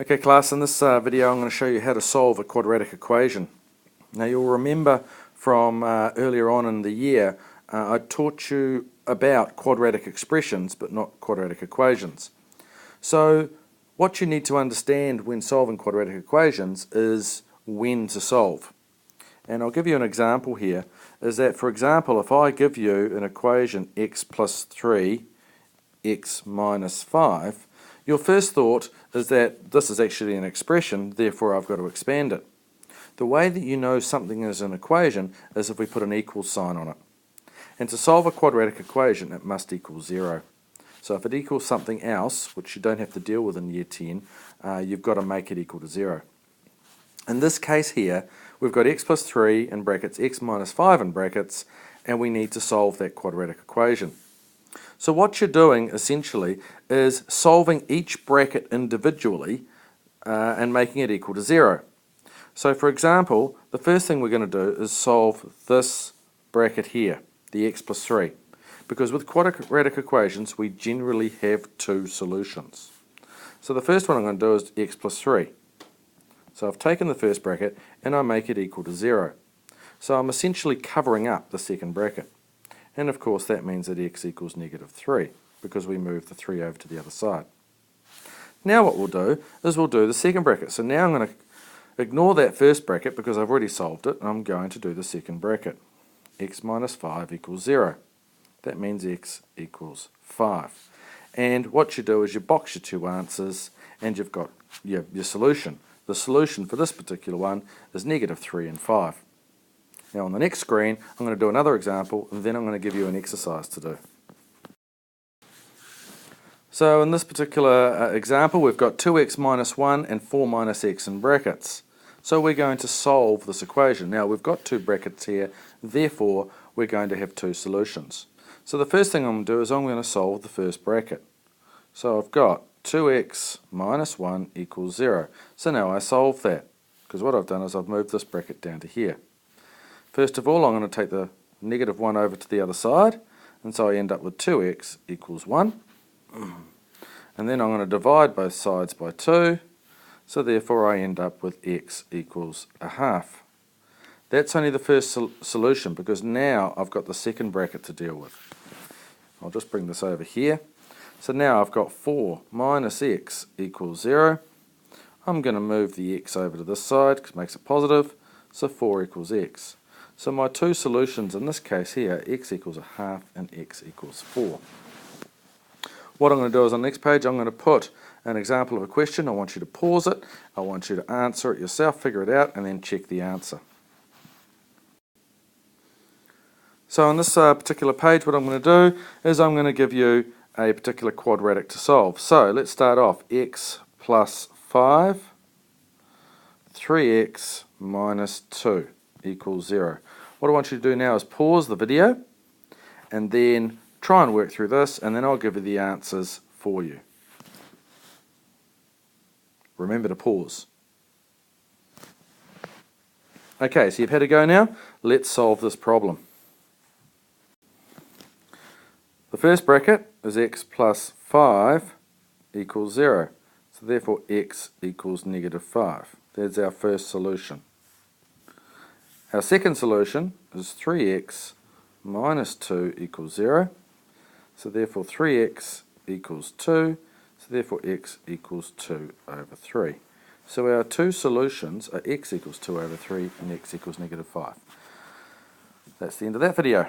Okay class, in this video I'm going to show you how to solve a quadratic equation. Now you'll remember from earlier on in the year I taught you about quadratic expressions but not quadratic equations. So what you need to understand when solving quadratic equations is when to solve. And I'll give you an example here, is that for example if I give you an equation x plus 3, x minus 5, your first thought is that this is actually an expression, therefore I've got to expand it. The way that you know something is an equation is if we put an equal sign on it. And to solve a quadratic equation it must equal 0. So if it equals something else, which you don't have to deal with in year 10, you've got to make it equal to 0. In this case here, we've got x plus 3 in brackets, x minus 5 in brackets, and we need to solve that quadratic equation. So what you're doing essentially is solving each bracket individually and making it equal to 0. So for example, the first thing we're going to do is solve this bracket here, the x plus 3. Because with quadratic equations we generally have two solutions. So the first one I'm going to do is x plus 3. So I've taken the first bracket and I make it equal to 0. So I'm essentially covering up the second bracket. And of course that means that x equals negative 3 because we move the 3 over to the other side. Now what we'll do is we'll do the second bracket. So now I'm going to ignore that first bracket because I've already solved it, and I'm going to do the second bracket. X minus 5 equals 0. That means x equals 5. And what you do is you box your two answers and you've got your solution. The solution for this particular one is negative 3 and 5. Now on the next screen I'm going to do another example and then I'm going to give you an exercise to do. So in this particular example we've got 2x minus 1 and 4 minus x in brackets. So we're going to solve this equation. Now we've got two brackets here, therefore we're going to have two solutions. So the first thing I'm going to do is I'm going to solve the first bracket. So I've got 2x minus 1 equals 0. So now I solve that, because what I've done is I've moved this bracket down to here. First of all, I'm going to take the negative 1 over to the other side, and so I end up with 2x equals 1. And then I'm going to divide both sides by 2, so therefore I end up with x equals a half. That's only the first solution, because now I've got the second bracket to deal with. I'll just bring this over here. So now I've got 4 minus x equals 0. I'm going to move the x over to this side, because it makes it positive, so 4 equals x. So my two solutions in this case here, x equals a half and x equals 4. What I'm going to do is on the next page I'm going to put an example of a question. I want you to pause it, I want you to answer it yourself, figure it out, and then check the answer. So on this particular page what I'm going to do is I'm going to give you a particular quadratic to solve. So let's start off. X plus 5, 3x minus 2 equals 0. What I want you to do now is pause the video and then try and work through this, and then I'll give you the answers for you. Remember to pause. Okay, so you've had a go now. Let's solve this problem. The first bracket is x plus 5 equals 0. So therefore x equals negative 5. That's our first solution. Our second solution is 3x minus 2 equals 0. So therefore 3x equals 2. So therefore x equals 2 over 3. So our two solutions are x equals 2 over 3 and x equals negative 5. That's the end of that video.